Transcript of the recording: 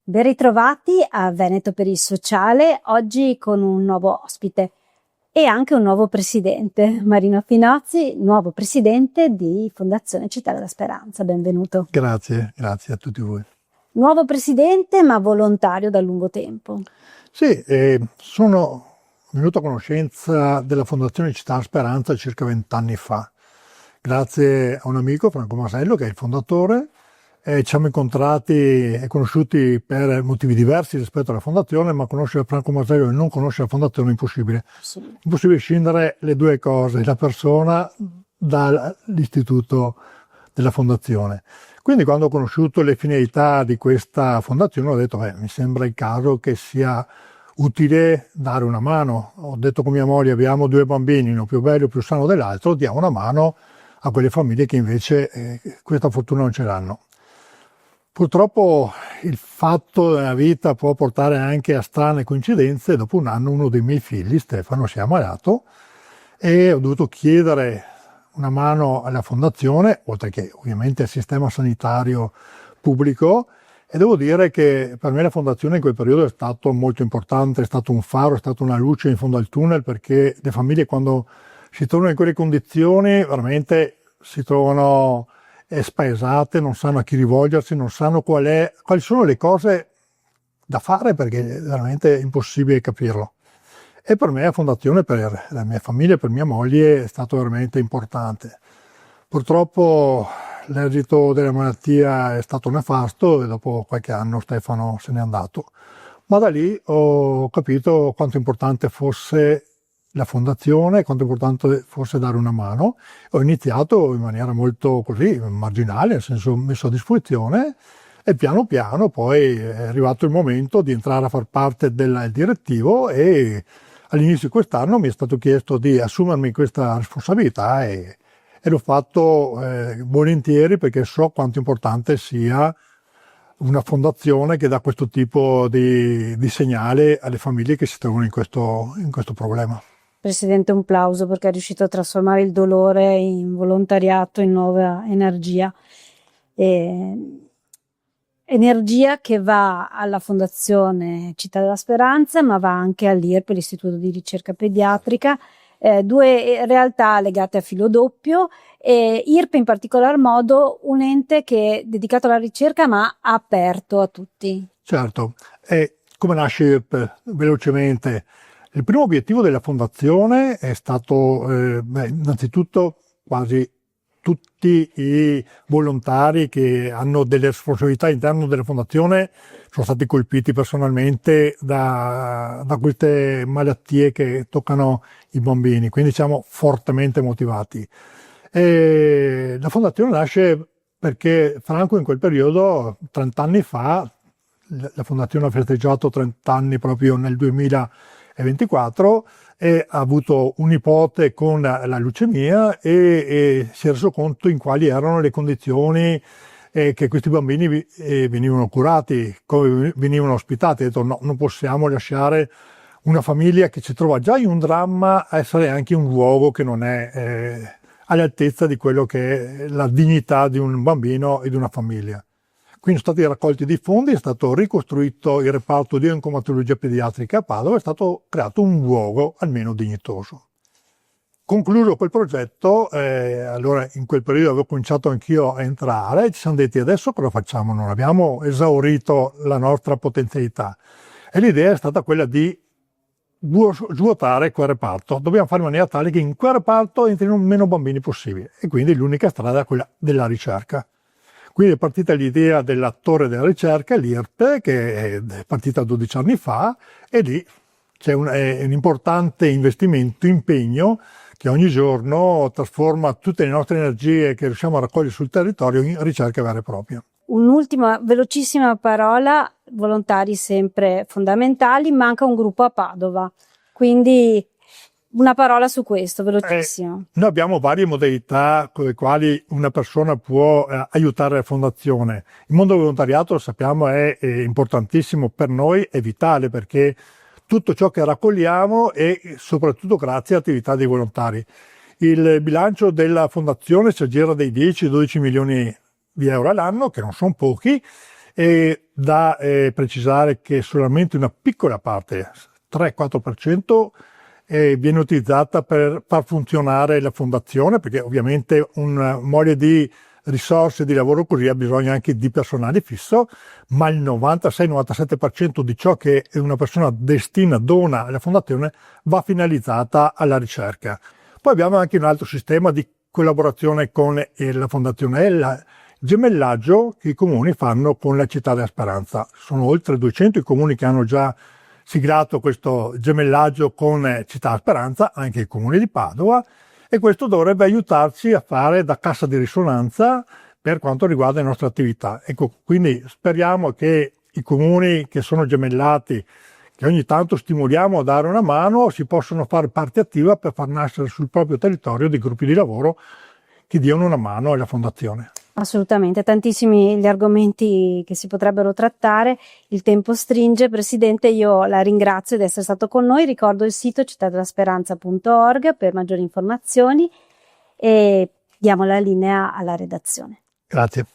Ben ritrovati a Veneto per il Sociale, oggi con un nuovo ospite e anche un nuovo presidente, Marino Finozzi, nuovo presidente di Fondazione Città della Speranza. Benvenuto. Grazie a tutti voi. Nuovo presidente ma volontario da lungo tempo. Sì, sono venuto a conoscenza della Fondazione Città della Speranza circa 20 anni fa, grazie a un amico, Franco Masello, che è il fondatore. Ci siamo incontrati e conosciuti per motivi diversi rispetto alla fondazione, ma conoscere Franco Masello e non conoscere la fondazione è impossibile. Sì. Impossibile scindere le due cose, la persona dall'istituto della fondazione. Quindi quando ho conosciuto le finalità di questa fondazione ho detto mi sembra il caso che sia utile dare una mano. Ho detto con mia moglie: abbiamo 2 bambini, uno più bello e più sano dell'altro, diamo una mano a quelle famiglie che invece questa fortuna non ce l'hanno. Purtroppo il fatto della vita può portare anche a strane coincidenze. Dopo un anno uno dei miei figli, Stefano, si è ammalato e ho dovuto chiedere una mano alla fondazione, oltre che ovviamente al sistema sanitario pubblico, e devo dire che per me la fondazione in quel periodo è stato molto importante, è stato un faro, è stata una luce in fondo al tunnel, perché le famiglie quando si trovano in quelle condizioni veramente si trovano spaesate, non sanno a chi rivolgersi, non sanno quali sono le cose da fare, perché è veramente impossibile capirlo. E per me la fondazione, per la mia famiglia, per mia moglie, è stato veramente importante. Purtroppo l'esito della malattia è stato nefasto e dopo qualche anno Stefano se n'è andato. Ma da lì ho capito quanto importante fosse la fondazione, quanto importante fosse dare una mano. Ho iniziato in maniera molto così marginale, nel senso messo a disposizione, e piano piano poi è arrivato il momento di entrare a far parte del direttivo, e all'inizio di quest'anno mi è stato chiesto di assumermi questa responsabilità e l'ho fatto volentieri, perché so quanto importante sia una fondazione che dà questo tipo di segnale alle famiglie che si trovano in questo problema. Presidente, un plauso, perché è riuscito a trasformare il dolore in volontariato, in nuova energia. Energia che va alla Fondazione Città della Speranza, ma va anche all'IRP, l'Istituto di Ricerca Pediatrica, 2 realtà legate a filo doppio. IRP in particolar modo un ente che è dedicato alla ricerca ma aperto a tutti. Certo, e come nasce IRP? Velocemente. Il primo obiettivo della fondazione è stato innanzitutto quasi tutti i volontari che hanno delle responsabilità all'interno della fondazione sono stati colpiti personalmente da queste malattie che toccano i bambini, quindi siamo fortemente motivati. E la fondazione nasce perché Franco in quel periodo, 30 anni fa, la fondazione ha festeggiato 30 anni proprio nel 2024, e ha avuto un nipote con la leucemia e si è reso conto in quali erano le condizioni che questi bambini venivano curati, come venivano ospitati. Ha detto no, non possiamo lasciare una famiglia che si trova già in un dramma a essere anche un luogo che non è all'altezza di quello che è la dignità di un bambino e di una famiglia. Quindi sono stati raccolti dei fondi, è stato ricostruito il reparto di oncomatologia pediatrica a Padova, è stato creato un luogo almeno dignitoso. Concluso quel progetto, allora in quel periodo avevo cominciato anch'io a entrare, ci siamo detti adesso cosa facciamo? Non abbiamo esaurito la nostra potenzialità, e l'idea è stata quella di svuotare quel reparto. Dobbiamo fare in maniera tale che in quel reparto entrino meno bambini possibile, e quindi l'unica strada è quella della ricerca. Quindi è partita l'idea dell'attore della ricerca, l'IRP, che è partita 12 anni fa, e lì c'è un importante investimento, impegno, che ogni giorno trasforma tutte le nostre energie che riusciamo a raccogliere sul territorio in ricerca vera e propria. Un'ultima velocissima parola: volontari sempre fondamentali, manca un gruppo a Padova, quindi una parola su questo, velocissimo. Noi abbiamo varie modalità con le quali una persona può aiutare la fondazione. Il mondo del volontariato, lo sappiamo, è importantissimo per noi, è vitale, perché tutto ciò che raccogliamo è soprattutto grazie all'attività dei volontari. Il bilancio della fondazione si aggira dai 10-12 milioni di euro all'anno, che non sono pochi, e da precisare che solamente una piccola parte, 3-4%, viene utilizzata per far funzionare la fondazione, perché ovviamente un mole di risorse di lavoro così ha bisogno anche di personale fisso, ma il 96-97% di ciò che una persona dona alla fondazione va finalizzata alla ricerca. Poi abbiamo anche un altro sistema di collaborazione con la fondazione, è il gemellaggio che i comuni fanno con la Città della Speranza. Sono oltre 200 i comuni che hanno già siglato questo gemellaggio con Città della Speranza, anche il comune di Padova, e questo dovrebbe aiutarci a fare da cassa di risonanza per quanto riguarda le nostre attività. Ecco, quindi speriamo che i comuni che sono gemellati, che ogni tanto stimoliamo a dare una mano, si possano fare parte attiva per far nascere sul proprio territorio dei gruppi di lavoro che diano una mano alla fondazione. Assolutamente, tantissimi gli argomenti che si potrebbero trattare, il tempo stringe. Presidente, io la ringrazio di essere stato con noi, ricordo il sito cittadelasperanza.org per maggiori informazioni e diamo la linea alla redazione. Grazie.